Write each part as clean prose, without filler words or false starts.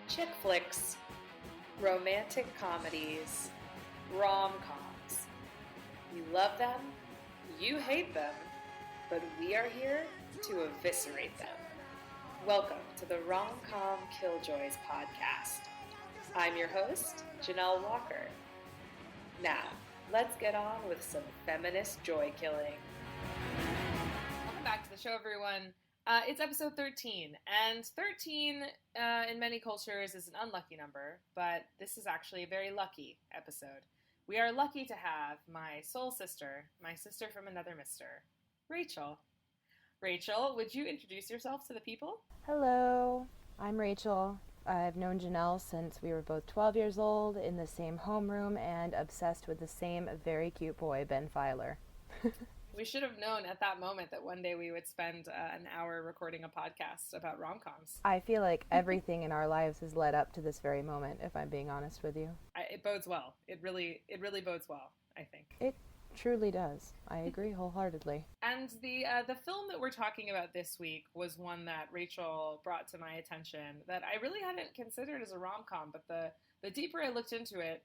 chick flicks, romantic comedies, rom-coms. You love them, you hate them, but we are here to eviscerate them. Welcome to the RomCom Killjoys podcast. I'm your host, Jonelle Walker. Now, let's get on with some feminist joy killing. Welcome back to the show, everyone. It's episode 13, and 13 in many cultures is an unlucky number, but this is actually a very lucky episode. We are lucky to have my soul sister, my sister from another mister, Rachel. Rachel, would you introduce yourself to the people? Hello, I'm Rachel. I've known Jonelle since we were both 12 years old, in the same homeroom, and obsessed with the same very cute boy, Ben Filer. We should have known at that moment that one day we would spend an hour recording a podcast about rom-coms. I feel like everything in our lives has led up to this very moment, if I'm being honest with you. It bodes well. It really bodes well, I think. It truly does. I agree wholeheartedly. And the film that we're talking about this week was one that Rachel brought to my attention that I really hadn't considered as a rom-com, but the deeper I looked into it,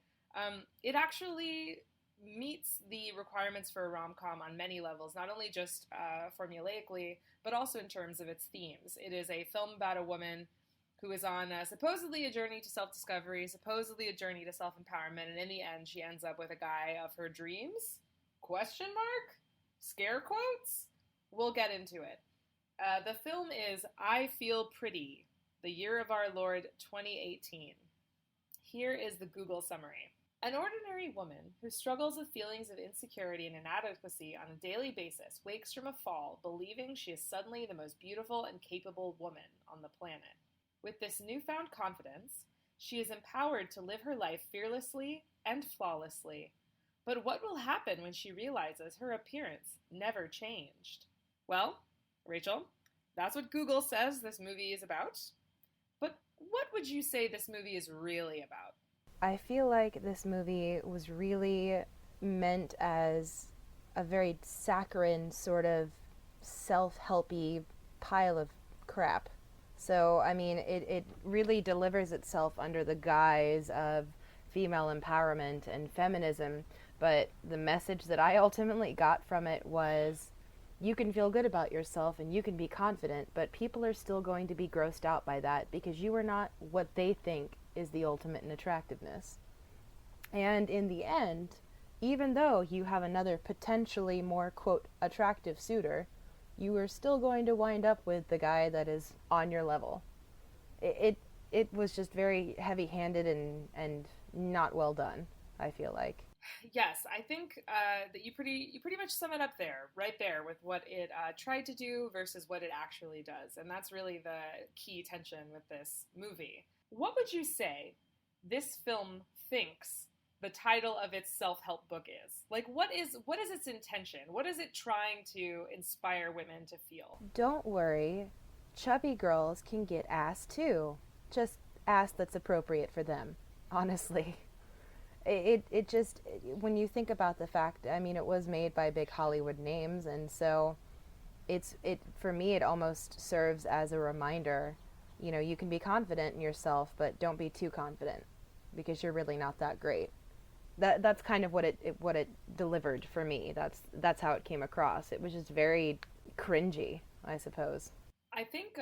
it actually meets the requirements for a rom-com on many levels, not only just formulaically, but also in terms of its themes. It is a film about a woman who is on supposedly a journey to self-discovery, supposedly a journey to self-empowerment, and in the end she ends up with a guy of her dreams? Question mark? Scare quotes? We'll get into it. The film is I Feel Pretty, the year of our Lord 2018. Here is the Google summary. An ordinary woman who struggles with feelings of insecurity and inadequacy on a daily basis wakes from a fall believing she is suddenly the most beautiful and capable woman on the planet. With this newfound confidence, she is empowered to live her life fearlessly and flawlessly. But what will happen when she realizes her appearance never changed? Well, Rachel, that's what Google says this movie is about. But what would you say this movie is really about? I feel like this movie was really meant as a very saccharine sort of self-helpy pile of crap. So, I mean, it really delivers itself under the guise of female empowerment and feminism, but the message that I ultimately got from it was you can feel good about yourself and you can be confident, but people are still going to be grossed out by that because you are not what they think is the ultimate in attractiveness. And in the end, even though you have another potentially more, quote, attractive suitor, you are still going to wind up with the guy that is on your level. It was just very heavy-handed and not well done, I feel like. Yes, I think that you pretty much sum it up there, right there, with what it tried to do versus what it actually does. And that's really the key tension with this movie. What would you say this film thinks the title of its self-help book is? Like, what is its intention? What is it trying to inspire women to feel? Don't worry, chubby girls can get ass too. Just ass that's appropriate for them, honestly. It just, when you think about the fact, I mean, it was made by big Hollywood names, and so for me, it almost serves as a reminder. You know, you can be confident in yourself, but don't be too confident because you're really not that great. That's kind of what it delivered for me. That's how it came across. It was just very cringy, I suppose. I think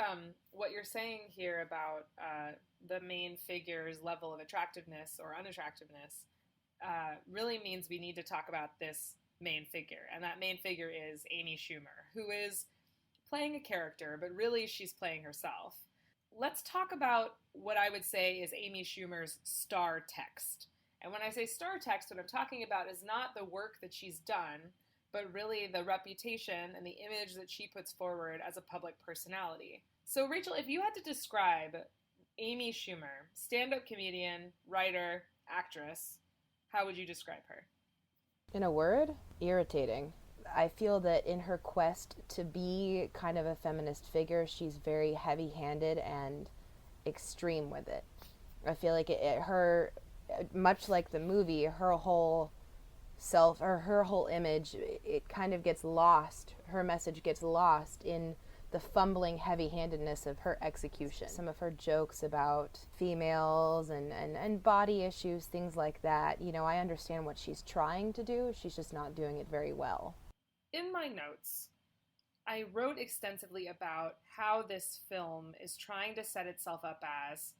what you're saying here about the main figure's level of attractiveness or unattractiveness really means we need to talk about this main figure. And that main figure is Amy Schumer, who is playing a character, but really she's playing herself. Let's talk about what I would say is Amy Schumer's star text. And when I say star text, what I'm talking about is not the work that she's done, but really the reputation and the image that she puts forward as a public personality. So, Rachel, if you had to describe Amy Schumer, stand-up comedian, writer, actress, how would you describe her? In a word, irritating. I feel that in her quest to be kind of a feminist figure, she's very heavy-handed and extreme with it. I feel like her, much like the movie, her whole self or her whole image, it kind of gets lost. Her message gets lost in the fumbling heavy-handedness of her execution. Some of her jokes about females and body issues, things like that. You know, I understand what she's trying to do. She's just not doing it very well. In my notes, I wrote extensively about how this film is trying to set itself up as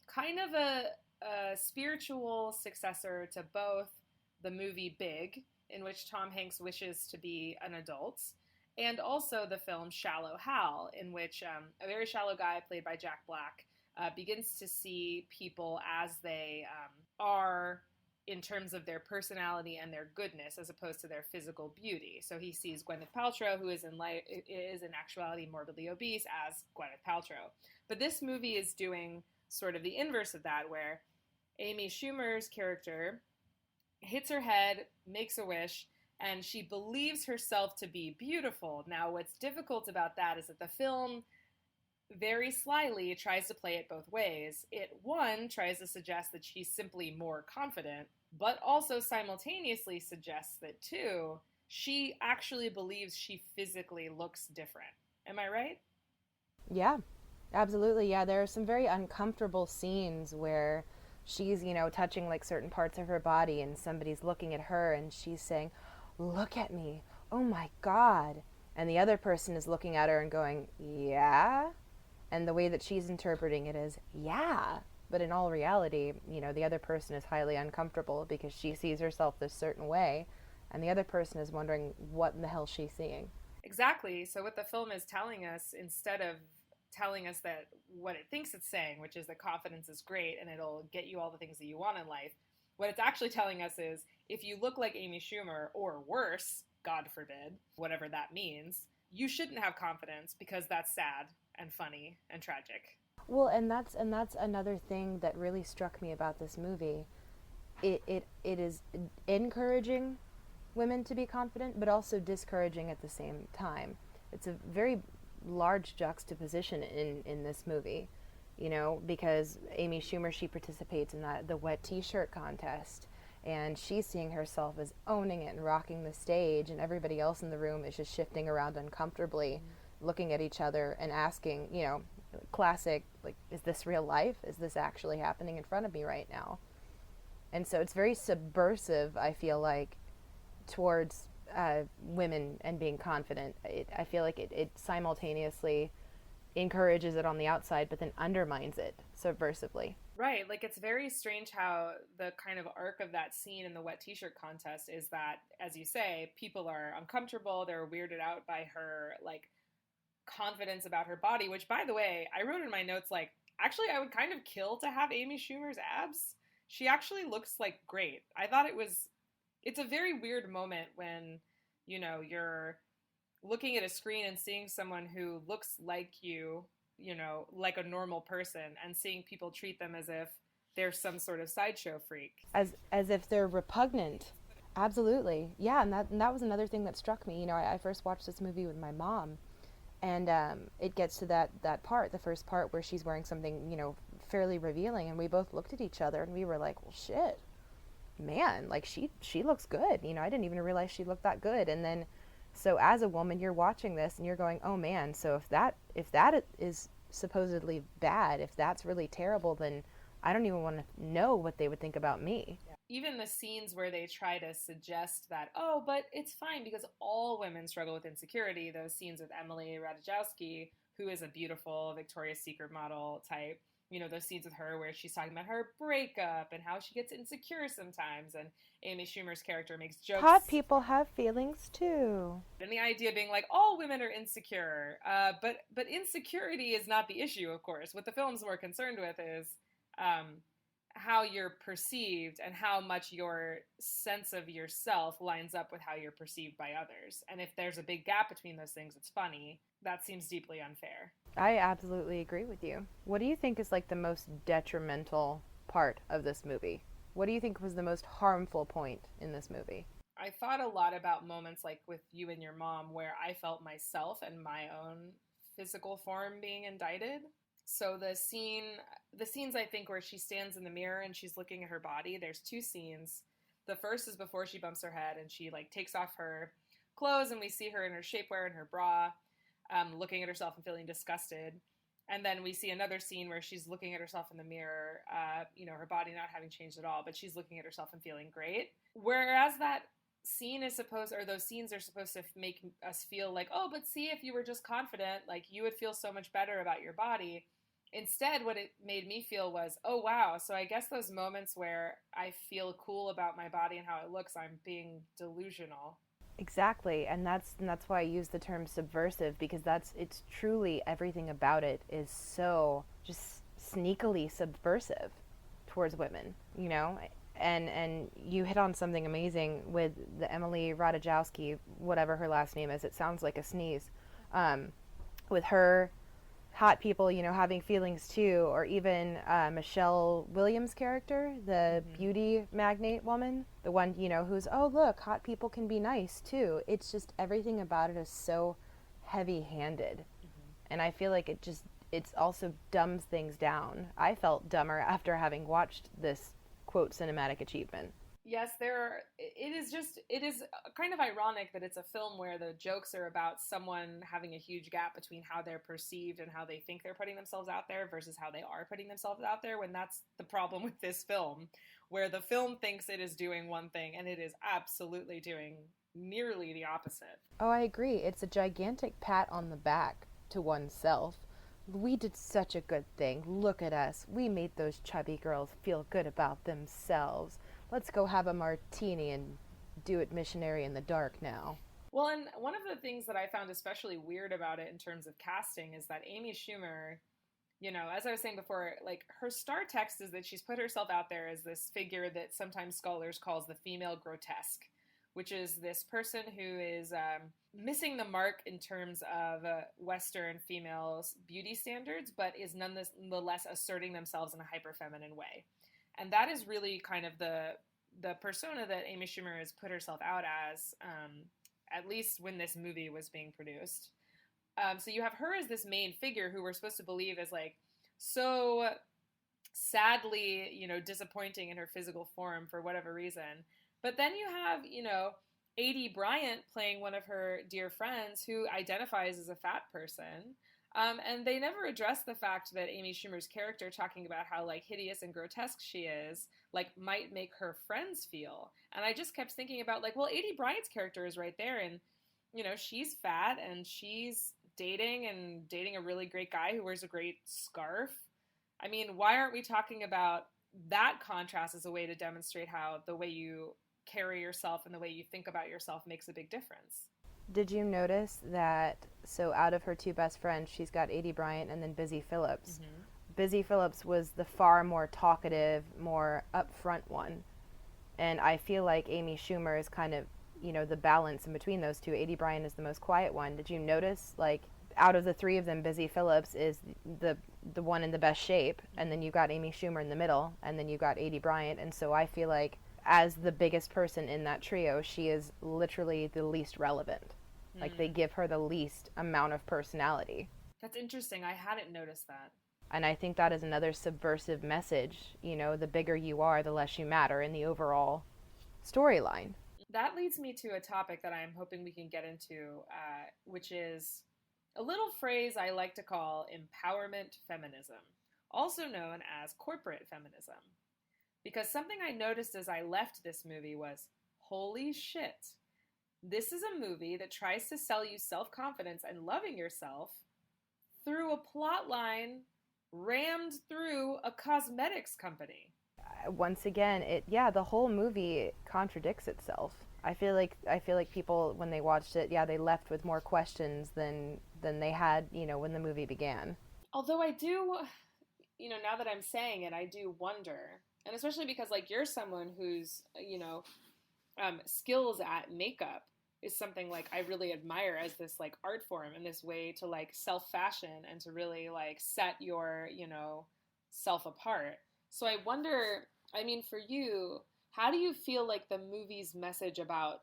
kind of a spiritual successor to both the movie Big, in which Tom Hanks wishes to be an adult, and also the film Shallow Hal, in which a very shallow guy played by Jack Black begins to see people as they are in terms of their personality and their goodness as opposed to their physical beauty. So he sees Gwyneth Paltrow, who is in actuality morbidly obese, as Gwyneth Paltrow. But this movie is doing sort of the inverse of that, where Amy Schumer's character hits her head, makes a wish, and she believes herself to be beautiful. Now, what's difficult about that is that the film very slyly tries to play it both ways. It, one, tries to suggest that she's simply more confident, but also simultaneously suggests that, two, she actually believes she physically looks different. Am I right? Yeah, absolutely. Yeah, there are some very uncomfortable scenes where she's, you know, touching like certain parts of her body and somebody's looking at her and she's saying, "Look at me. Oh my God." And the other person is looking at her and going, "Yeah." And the way that she's interpreting it is, "Yeah." But in all reality, you know, the other person is highly uncomfortable because she sees herself this certain way, and the other person is wondering what in the hell she's seeing. Exactly. So what the film is telling us, instead of telling us that what it thinks it's saying, which is that confidence is great and it'll get you all the things that you want in life, what it's actually telling us is if you look like Amy Schumer, or worse, God forbid, whatever that means, you shouldn't have confidence because that's sad and funny and tragic. Well, and that's another thing that really struck me about this movie. It is encouraging women to be confident, but also discouraging at the same time. It's a very large juxtaposition in this movie, you know, because Amy Schumer, she participates in the wet t-shirt contest, and she's seeing herself as owning it and rocking the stage, and everybody else in the room is just shifting around uncomfortably, looking at each other and asking, you know, classic, like, is this real life? Is this actually happening in front of me right now? And so it's very subversive, I feel like, towards women and being confident. I feel like it simultaneously encourages it on the outside, but then undermines it subversively. Right, like it's very strange how the kind of arc of that scene in the wet t-shirt contest is that, as you say, people are uncomfortable, they're weirded out by her, like, confidence about her body, which, by the way, I wrote in my notes, like, actually I would kind of kill to have Amy Schumer's abs. She actually looks, like, great. I thought it's a very weird moment when, you know, you're looking at a screen and seeing someone who looks like you know, like a normal person, and seeing people treat them as if they're some sort of sideshow freak. As if they're repugnant. Absolutely. Yeah, and that was another thing that struck me. You know, I first watched this movie with my mom, and it gets to that part, the first part where she's wearing something, you know, fairly revealing, and we both looked at each other and we were like, well, shit, man, like she looks good. You know, I didn't even realize she looked that good. And then, so as a woman, you're watching this and you're going, oh man, so if that is supposedly bad, if that's really terrible, then I don't even want to know what they would think about me. Even the scenes where they try to suggest that, oh, but it's fine because all women struggle with insecurity, those scenes with Emily Ratajkowski, who is a beautiful Victoria's Secret model type, you know, those scenes with her where she's talking about her breakup and how she gets insecure sometimes, and Amy Schumer's character makes jokes. Hot people have feelings too. And the idea being like, all women are insecure, but insecurity is not the issue, of course. What the film's more concerned with is how you're perceived and how much your sense of yourself lines up with how you're perceived by others. And if there's a big gap between those things, it's funny. That seems deeply unfair. I absolutely agree with you. What do you think is like the most detrimental part of this movie? What do you think was the most harmful point in this movie? I thought a lot about moments like with you and your mom where I felt myself and my own physical form being indicted. So the scenes I think where she stands in the mirror and she's looking at her body, there's two scenes. The first is before she bumps her head and she like takes off her clothes and we see her in her shapewear and her bra. looking at herself and feeling disgusted. And then we see another scene where she's looking at herself in the mirror, her body not having changed at all, but she's looking at herself and feeling great. Whereas that scene is supposed, or those scenes are supposed to make us feel like, oh, but see, if you were just confident, like you would feel so much better about your body. Instead, what it made me feel was, oh, wow, so I guess those moments where I feel cool about my body and how it looks, I'm being delusional. Exactly, and that's why I use the term subversive, because it's truly everything about it is so just sneakily subversive towards women, you know? And you hit on something amazing with the Emily Ratajkowski, whatever her last name is. It sounds like a sneeze. With her hot people, having feelings too, or even Michelle Williams' character, the beauty magnate woman, the one, who's, oh, look, hot people can be nice too. It's just everything about it is so heavy handed. And I feel like it's also dumbs things down. I felt dumber after having watched this, quote, cinematic achievement. Yes, it is kind of ironic that it's a film where the jokes are about someone having a huge gap between how they're perceived and how they think they're putting themselves out there versus how they are putting themselves out there, when that's the problem with this film, where the film thinks it is doing one thing and it is absolutely doing nearly the opposite. Oh, I agree. It's a gigantic pat on the back to oneself. We did such a good thing. Look at us. We made those chubby girls feel good about themselves. Let's go have a martini and do it missionary in the dark now. Well, and one of the things that I found especially weird about it in terms of casting is that Amy Schumer, as I was saying before, like her star text is that she's put herself out there as this figure that sometimes scholars calls the female grotesque, which is this person who is missing the mark in terms of Western females' beauty standards, but is nonetheless asserting themselves in a hyper feminine way. And that is really kind of the persona that Amy Schumer has put herself out as, at least when this movie was being produced. So you have her as this main figure who we're supposed to believe is like so sadly, disappointing in her physical form for whatever reason. But then you have, A.D. Bryant playing one of her dear friends who identifies as a fat person. And they never address the fact that Amy Schumer's character, talking about how like hideous and grotesque she is, like might make her friends feel. And I just kept thinking about like, well, A.D. Bryant's character is right there, and she's fat and she's dating a really great guy who wears a great scarf. I mean, why aren't we talking about that contrast as a way to demonstrate how the way you carry yourself and the way you think about yourself makes a big difference? Did you notice that, so out of her two best friends, she's got A.D. Bryant and then Busy Phillips. Mm-hmm. Busy Phillips was the far more talkative, more upfront one. And I feel like Amy Schumer is kind of, the balance in between those two. A.D. Bryant is the most quiet one. Did you notice, like, out of the three of them, Busy Phillips is the one in the best shape, and then you got Amy Schumer in the middle, and then you got A.D. Bryant. And so I feel like as the biggest person in that trio, she is literally the least relevant. Like, they give her the least amount of personality. That's interesting. I hadn't noticed that. And I think that is another subversive message. The bigger you are, the less you matter in the overall storyline. That leads me to a topic that I'm hoping we can get into, which is a little phrase I like to call empowerment feminism, also known as corporate feminism. Because something I noticed as I left this movie was, holy shit. This is a movie that tries to sell you self-confidence and loving yourself through a plot line rammed through a cosmetics company. Once again, the whole movie contradicts itself. I feel like people, when they watched it, they left with more questions than they had, when the movie began. Although I do, now that I'm saying it, I do wonder, and especially because like you're someone who's, skills at makeup is something like I really admire as this like art form and this way to like self-fashion and to really like set your, self apart. So I wonder, I mean, for you, how do you feel like the movie's message about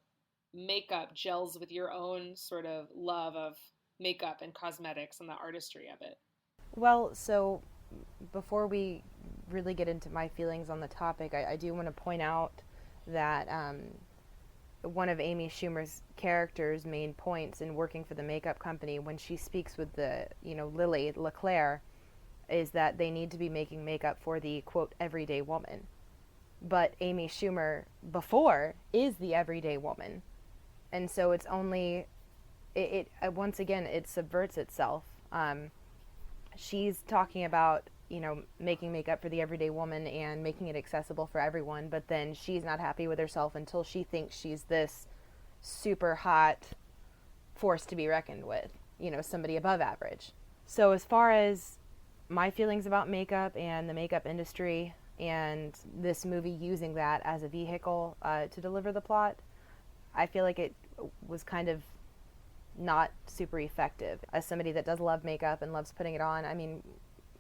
makeup gels with your own sort of love of makeup and cosmetics and the artistry of it? Well, so before we really get into my feelings on the topic, I do want to point out that one of Amy Schumer's character's main points in working for the makeup company when she speaks with the, Lily LeClaire, is that they need to be making makeup for the, quote, everyday woman. But Amy Schumer before is the everyday woman. And so it's only, it once again, it subverts itself. She's talking about, making makeup for the everyday woman and making it accessible for everyone, but then she's not happy with herself until she thinks she's this super hot force to be reckoned with, somebody above average. So as far as my feelings about makeup and the makeup industry and this movie using that as a vehicle to deliver the plot, I feel like it was kind of not super effective. As somebody that does love makeup and loves putting it on, I mean,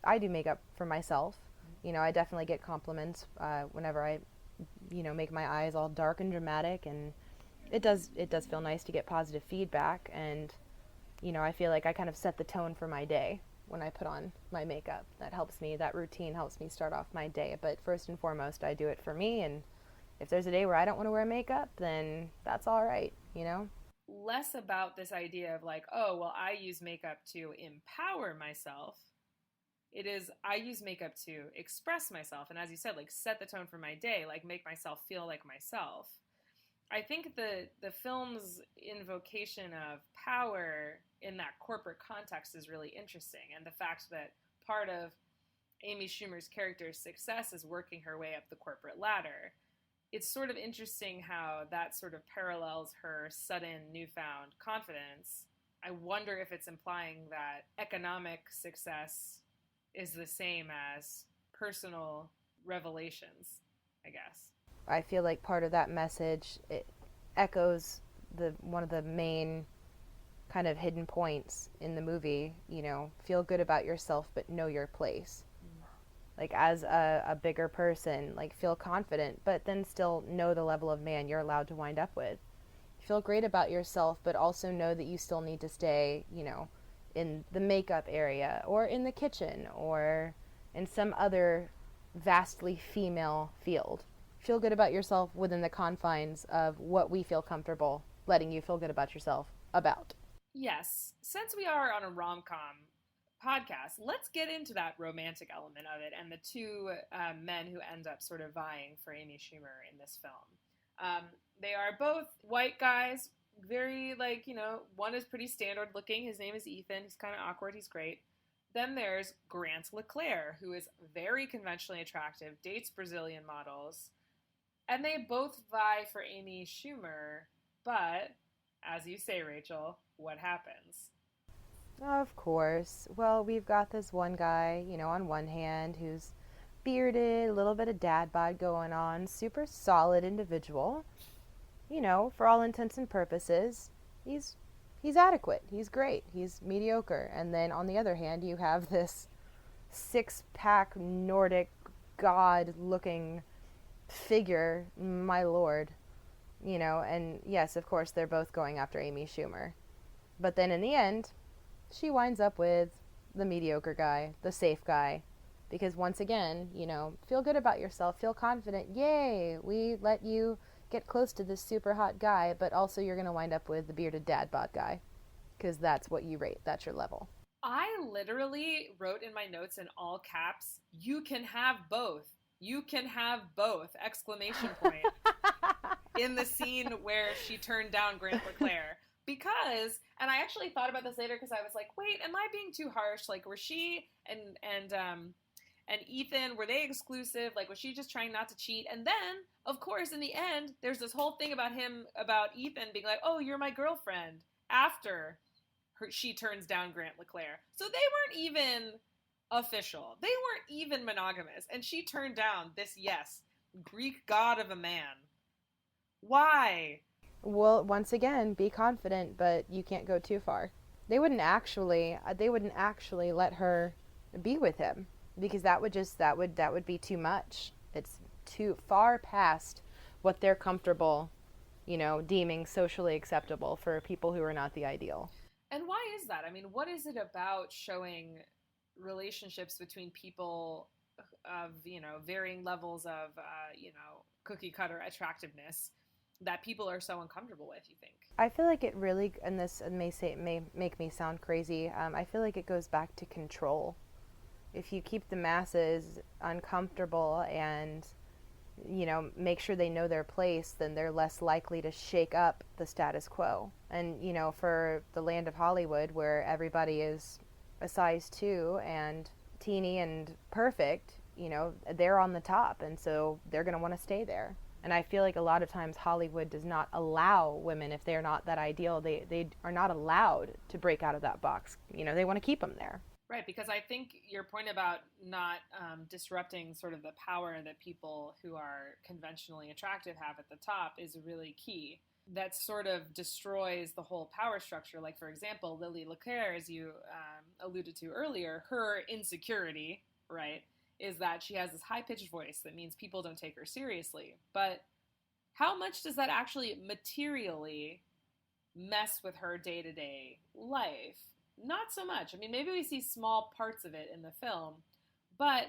I do makeup for myself. I definitely get compliments whenever I, make my eyes all dark and dramatic, and it does feel nice to get positive feedback. And I feel like I kind of set the tone for my day when I put on my makeup. That routine helps me start off my day. But first and foremost, I do it for me, and if there's a day where I don't want to wear makeup, then that's all right, Less about this idea of like, oh, well, I use makeup to empower myself. It is, I use makeup to express myself. And as you said, like, set the tone for my day, like, make myself feel like myself. I think the film's invocation of power in that corporate context is really interesting. And the fact that part of Amy Schumer's character's success is working her way up the corporate ladder. It's sort of interesting how that sort of parallels her sudden newfound confidence. I wonder if it's implying that economic success is the same as personal revelations, I guess. I feel like part of that message, it echoes one of the main kind of hidden points in the movie, feel good about yourself but know your place. Like, as a bigger person, like, feel confident but then still know the level of man you're allowed to wind up with. Feel great about yourself but also know that you still need to stay, in the makeup area or in the kitchen or in some other vastly female field. Feel good about yourself within the confines of what we feel comfortable letting you feel good about yourself about. Yes. Since we are on a rom-com podcast, let's get into that romantic element of it and the two men who end up sort of vying for Amy Schumer in this film. They are both white guys, very, one is pretty standard looking. His name is Ethan. He's kind of awkward. He's great. Then there's Grant LeClaire, who is very conventionally attractive, dates Brazilian models. And they both vie for Amy Schumer, but, as you say, Rachel, what happens? Of course. Well, we've got this one guy, on one hand, who's bearded, a little bit of dad bod going on, super solid individual. For all intents and purposes, he's adequate. He's great. He's mediocre. And then on the other hand, you have this six-pack Nordic god-looking figure, my lord. And yes, of course, they're both going after Amy Schumer. But then in the end, she winds up with the mediocre guy, the safe guy. Because once again, feel good about yourself, feel confident. Yay, we let you get close to this super hot guy, but also you're going to wind up with the bearded dad bod guy. Because that's what you rate. That's your level. I literally wrote in my notes in all caps, you can have both. You can have both! Exclamation point. In the scene where she turned down Grant LeClaire. Because, and I actually thought about this later because I was like, wait, am I being too harsh? Like, were she and Ethan, were they exclusive? Like, was she just trying not to cheat? And then, of course, in the end, there's this whole thing about Ethan being like, oh, you're my girlfriend, after she turns down Grant LeClaire. So they weren't even official. They weren't even monogamous. And she turned down this, yes, Greek god of a man. Why? Well, once again, be confident, but you can't go too far. They wouldn't actually let her be with him because that would be too much. It's too far past what they're comfortable, deeming socially acceptable for people who are not the ideal. And why is that? I mean, what is it about showing relationships between people of, varying levels of, cookie cutter attractiveness that people are so uncomfortable with, you think? I feel like it really, and this may make me sound crazy. I feel like it goes back to control. If you keep the masses uncomfortable and make sure they know their place, then they're less likely to shake up the status quo. And for the land of Hollywood, where everybody is a size 2 and teeny and perfect, they're on the top, and so they're going to want to stay there. And I feel like a lot of times Hollywood does not allow women, if they're not that ideal, they are not allowed to break out of that box. They want to keep them there. Right, because I think your point about not disrupting sort of the power that people who are conventionally attractive have at the top is really key. That sort of destroys the whole power structure. Like, for example, Lily Leclerc, as you alluded to earlier, her insecurity, right, is that she has this high-pitched voice that means people don't take her seriously. But how much does that actually materially mess with her day-to-day life? Not so much. I mean, maybe we see small parts of it in the film, but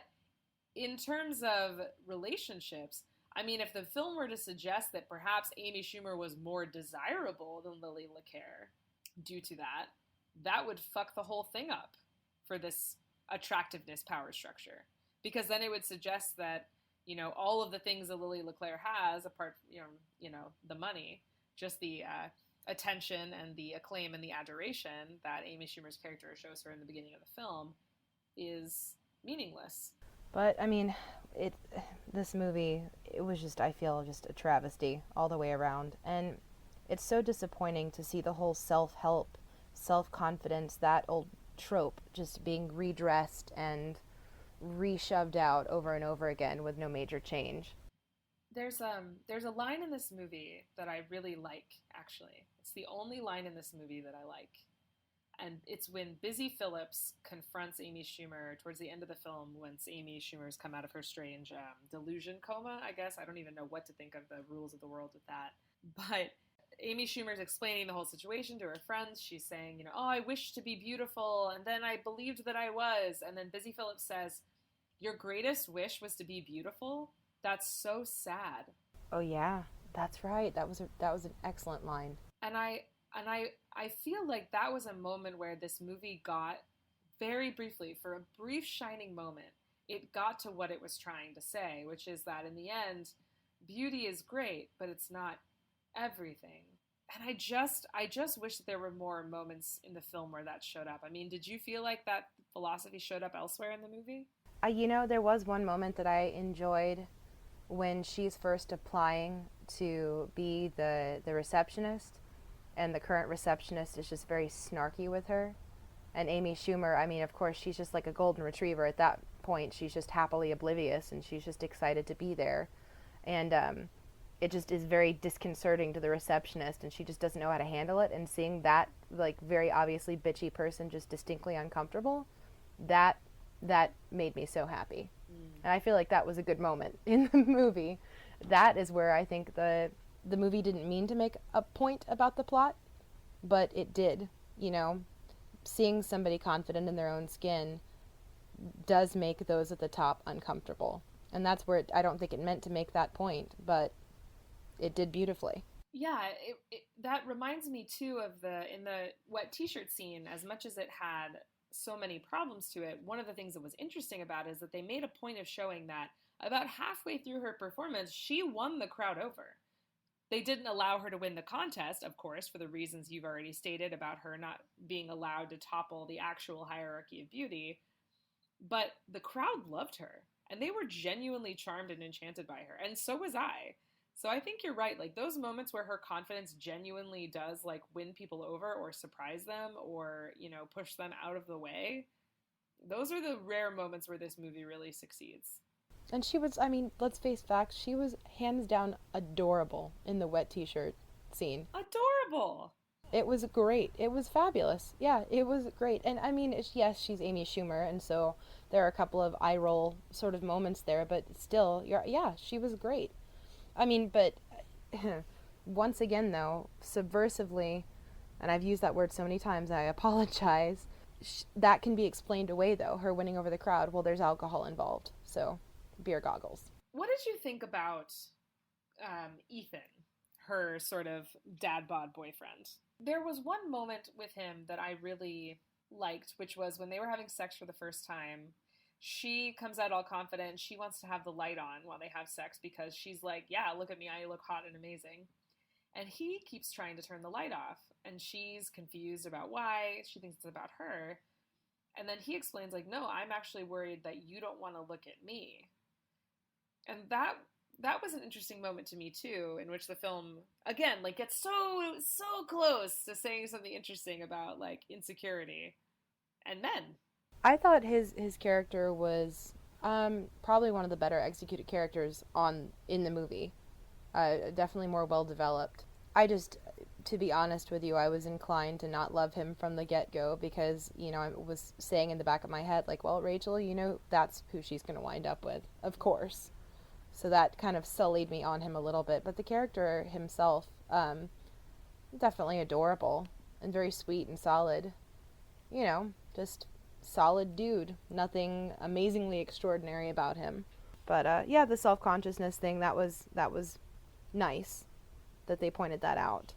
in terms of relationships, I mean, if the film were to suggest that perhaps Amy Schumer was more desirable than Lily Leclerc due to that, that would fuck the whole thing up for this attractiveness power structure. Because then it would suggest that, all of the things that Lily Leclerc has, apart from, the money, just the attention and the acclaim and the adoration that Amy Schumer's character shows her in the beginning of the film, is meaningless. But I mean, this movie, it was just, I feel, just a travesty all the way around. And it's so disappointing to see the whole self-help, self-confidence, that old trope just being redressed and reshoved out over and over again with no major change. There's a line in this movie that I really like, actually. It's the only line in this movie that I like. And it's when Busy Phillips confronts Amy Schumer towards the end of the film, once Amy Schumer's come out of her strange delusion coma, I guess. I don't even know what to think of the rules of the world with that. But Amy Schumer's explaining the whole situation to her friends. She's saying, oh, I wish to be beautiful, and then I believed that I was. And then Busy Phillips says, your greatest wish was to be beautiful? That's so sad. Oh yeah, that's right. That was an excellent line. And I feel like that was a moment where this movie got, very briefly, for a brief shining moment, it got to what it was trying to say, which is that in the end, beauty is great, but it's not everything. And I just wish that there were more moments in the film where that showed up. I mean, did you feel like that philosophy showed up elsewhere in the movie? There was one moment that I enjoyed when she's first applying to be the receptionist, and the current receptionist is just very snarky with her. And Amy Schumer, I mean, of course, she's just like a golden retriever at that point. She's just happily oblivious, and she's just excited to be there. And it just is very disconcerting to the receptionist, and she just doesn't know how to handle it. And seeing that, like, very obviously bitchy person just distinctly uncomfortable, that made me so happy. And I feel like that was a good moment in the movie. That is where I think the movie didn't mean to make a point about the plot, but it did. Seeing somebody confident in their own skin does make those at the top uncomfortable. And that's where I don't think it meant to make that point, but it did beautifully. Yeah, that reminds me too of in the wet t-shirt scene, as much as it had so many problems to it, one of the things that was interesting about it is that they made a point of showing that about halfway through her performance, she won the crowd over. They didn't allow her to win the contest, of course, for the reasons you've already stated about her not being allowed to topple the actual hierarchy of beauty, but the crowd loved her, and they were genuinely charmed and enchanted by her, and so was I. So I think you're right. Like, those moments where her confidence genuinely does, like, win people over or surprise them or, push them out of the way, those are the rare moments where this movie really succeeds. And she was, I mean, let's face facts, she was hands down adorable in the wet t-shirt scene. Adorable! It was great. It was fabulous. Yeah, it was great. And I mean, yes, she's Amy Schumer, and so there are a couple of eye roll sort of moments there, but still, yeah, she was great. I mean, but once again, though, subversively, and I've used that word so many times, I apologize, that can be explained away, though, her winning over the crowd. Well, there's alcohol involved, so beer goggles. What did you think about Ethan, her sort of dad bod boyfriend. There was one moment with him that I really liked, which was when they were having sex for the first time. She comes out all confident. She wants to have the light on while they have sex because she's like, yeah, look at me. I look hot and amazing. And he keeps trying to turn the light off. And she's confused about why. She thinks it's about her. And then he explains, like, no, I'm actually worried that you don't want to look at me. And that was an interesting moment to me too, in which the film again like gets so close to saying something interesting about like insecurity and men. I thought his character was probably one of the better executed characters in the movie. Definitely more well developed. I just, to be honest with you, I was inclined to not love him from the get-go because, you know, I was saying in the back of my head, like, well, Rachel, you know, that's who she's going to wind up with, of course. So that kind of sullied me on him a little bit. But the character himself, definitely adorable and very sweet and solid. You know, just solid dude. Nothing amazingly extraordinary about him. But yeah, the self-consciousness thing, that was nice that they pointed that out.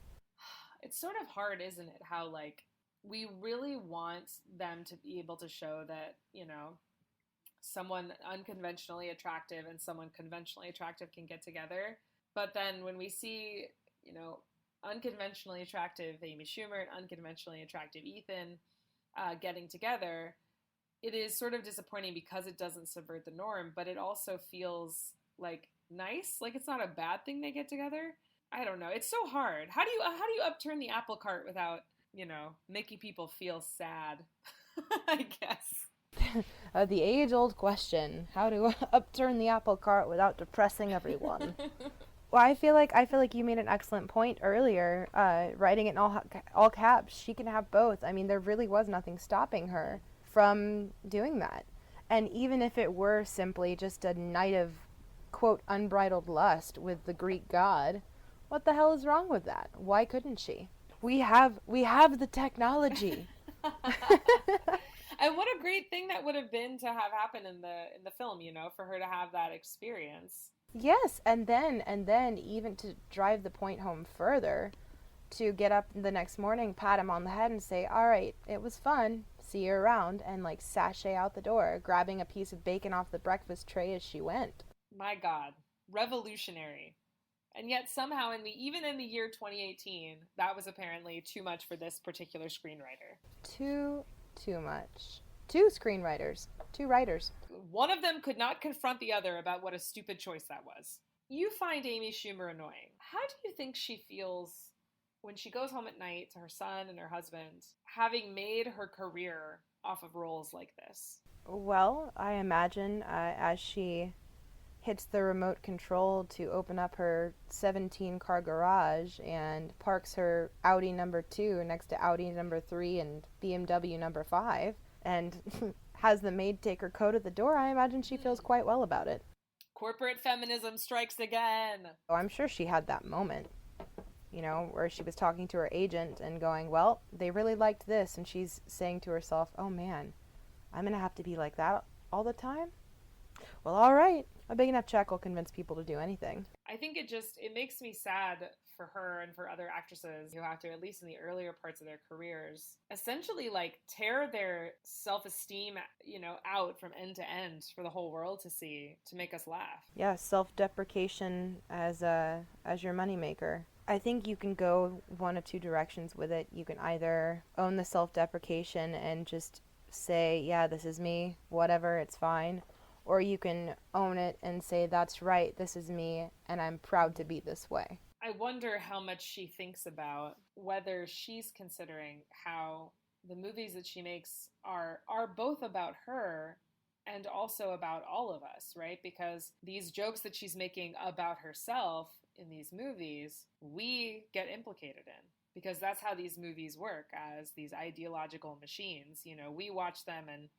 It's sort of hard, isn't it, how like we really want them to be able to show that, you know, someone unconventionally attractive and someone conventionally attractive can get together. But then when we see, you know, unconventionally attractive Amy Schumer and unconventionally attractive Ethan getting together, it is sort of disappointing because it doesn't subvert the norm, but it also feels like nice. Like it's not a bad thing they get together. I don't know. It's so hard. How do you upturn the apple cart without, you know, making people feel sad? I guess. The age-old question: how to upturn the apple cart without depressing everyone? Well, I feel like you made an excellent point earlier. Writing it in all caps, she can have both. I mean, there really was nothing stopping her from doing that. And even if it were simply just a night of quote unbridled lust with the Greek god, what the hell is wrong with that? Why couldn't she? We have the technology. And what a great thing that would have been to have happen in the film, you know, for her to have that experience. Yes, and then even to drive the point home further, to get up the next morning, pat him on the head and say, "All right, it was fun. See you around," and like sashay out the door, grabbing a piece of bacon off the breakfast tray as she went. My God, revolutionary. And yet somehow even in the year 2018, that was apparently too much for this particular screenwriter. Too much. Two screenwriters, two writers. One of them could not confront the other about what a stupid choice that was. You find Amy Schumer annoying. How do you think she feels when she goes home at night to her son and her husband, having made her career off of roles like this? Well, I imagine as she hits the remote control to open up her 17-car garage and parks her Audi number 2 next to Audi number 3 and BMW number 5 and has the maid take her coat at the door, I imagine she feels quite well about it. Corporate feminism strikes again. Oh, I'm sure she had that moment, you know, where she was talking to her agent and going, well, they really liked this, and she's saying to herself, oh man, I'm going to have to be like that all the time? Well, all right. A big enough check will convince people to do anything. I think it makes me sad for her and for other actresses who have to, at least in the earlier parts of their careers, essentially like tear their self-esteem, you know, out from end to end for the whole world to see, to make us laugh. Yeah, self-deprecation as your moneymaker. I think you can go one of two directions with it. You can either own the self-deprecation and just say, yeah, this is me, whatever, it's fine. Or you can own it and say, that's right, this is me, and I'm proud to be this way. I wonder how much she thinks about whether she's considering how the movies that she makes are both about her and also about all of us, right? Because these jokes that she's making about herself in these movies, we get implicated in. Because that's how these movies work, as these ideological machines. You know, we watch them and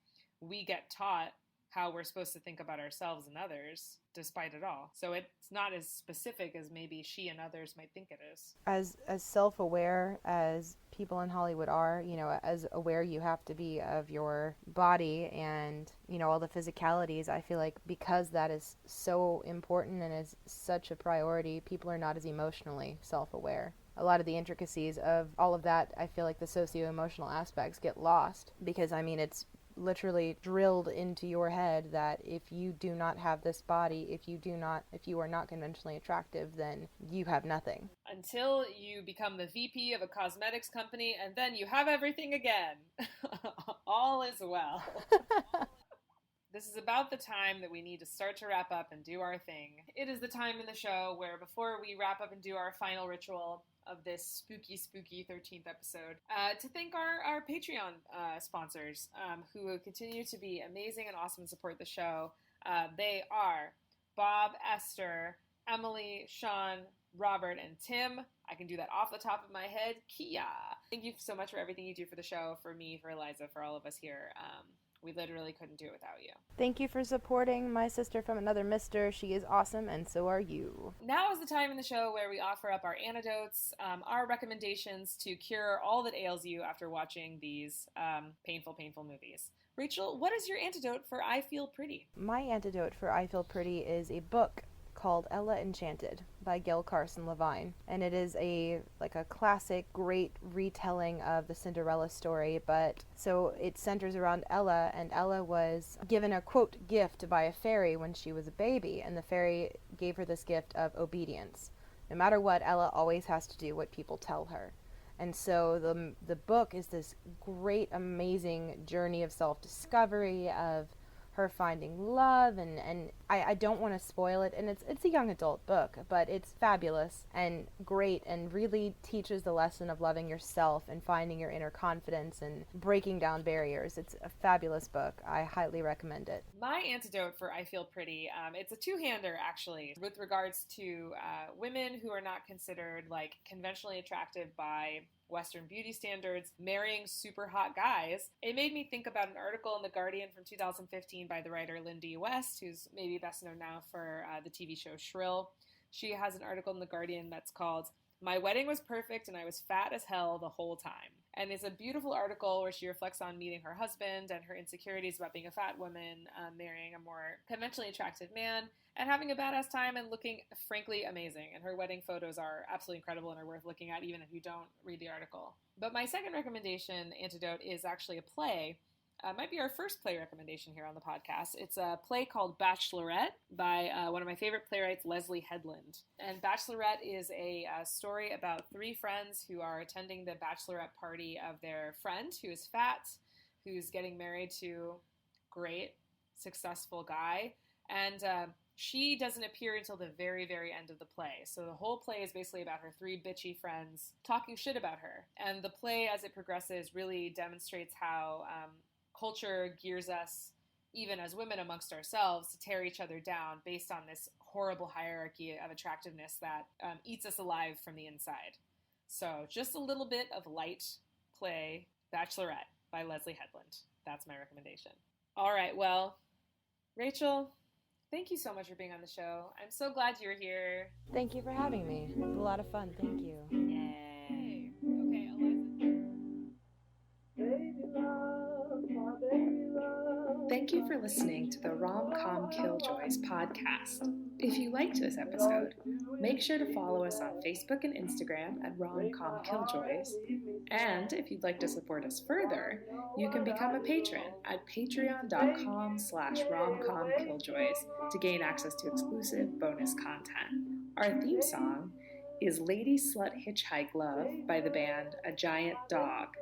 we get taught how we're supposed to think about ourselves and others despite it all. So it's not as specific as maybe she and others might think it is. As self-aware as people in Hollywood are, as aware you have to be of your body and, all the physicalities, I feel like because that is so important and is such a priority, people are not as emotionally self-aware. A lot of the intricacies of all of that, I feel like the socio-emotional aspects get lost because, it's literally drilled into your head that if you do not have this body, if you are not conventionally attractive, then you have nothing. Until you become the VP of a cosmetics company, and then you have everything again. All is well. This is about the time that we need to start to wrap up and do our thing. It is the time in the show where before we wrap up and do our final ritual of this spooky 13th episode, to thank our Patreon sponsors who continue to be amazing and awesome and support the show. They are Bob, Esther, Emily, Sean, Robert, and Tim. I can do that off the top of my head. Kia. Thank you so much for everything you do for the show, for me, for Eliza, for all of us here. We literally couldn't do it without you. Thank you for supporting my sister from another mister. She is awesome, and so are you. Now is the time in the show where we offer up our antidotes, our recommendations to cure all that ails you after watching these painful movies. Rachel, what is your antidote for I Feel Pretty? My antidote for I Feel Pretty is a book called Ella Enchanted by Gail Carson Levine, and it is a classic, great retelling of the Cinderella story, but so it centers around Ella, and Ella was given a quote gift by a fairy when she was a baby, and the fairy gave her this gift of obedience. No matter what, Ella always has to do what people tell her. And so the book is this great, amazing journey of self-discovery, of her finding love, and I don't want to spoil it, and it's a young adult book, but it's fabulous and great and really teaches the lesson of loving yourself and finding your inner confidence and breaking down barriers. It's a fabulous book. I highly recommend it. My antidote for I Feel Pretty, it's a two-hander actually, with regards to women who are not considered conventionally attractive by Western beauty standards, marrying super hot guys. It made me think about an article in The Guardian from 2015 by the writer Lindy West, who's maybe best known now for the TV show Shrill. She has an article in The Guardian that's called "My Wedding Was Perfect and I Was Fat as Hell the Whole Time." And it's a beautiful article where she reflects on meeting her husband and her insecurities about being a fat woman, marrying a more conventionally attractive man, and having a badass time and looking frankly amazing. And her wedding photos are absolutely incredible and are worth looking at even if you don't read the article. But my second recommendation, antidote, is actually a play. Might be our first play recommendation here on the podcast. It's a play called Bachelorette by one of my favorite playwrights, Leslie Headland. And Bachelorette is a story about three friends who are attending the bachelorette party of their friend who is fat, who's getting married to a great, successful guy. And she doesn't appear until the very, very end of the play. So the whole play is basically about her three bitchy friends talking shit about her. And the play, as it progresses, really demonstrates how culture gears us, even as women amongst ourselves, to tear each other down based on this horrible hierarchy of attractiveness that eats us alive from the inside. So just a little bit of light play, Bachelorette by Leslie Headland. That's my recommendation. All right, well, Rachel, thank you so much for being on the show. I'm so glad you're here. Thank you for having me. It was a lot of fun. Thank you. Yay. Okay, Eliza. Thank you for listening to the RomCom Killjoys podcast. If you liked this episode, make sure to follow us on Facebook and Instagram at RomCom Killjoys. And if you'd like to support us further, you can become a patron at patreon.com/RomComKilljoys to gain access to exclusive bonus content. Our theme song is Lady Slut Hitchhike Love by the band A Giant Dog.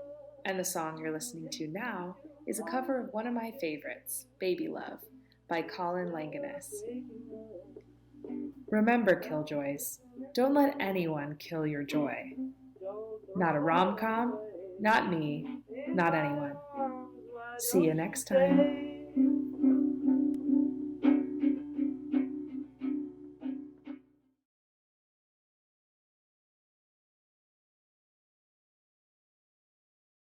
And the song you're listening to now is a cover of one of my favorites, Baby Love, by Colin Langanis. Remember, Killjoys, don't let anyone kill your joy. Not a rom-com, not me, not anyone. See you next time.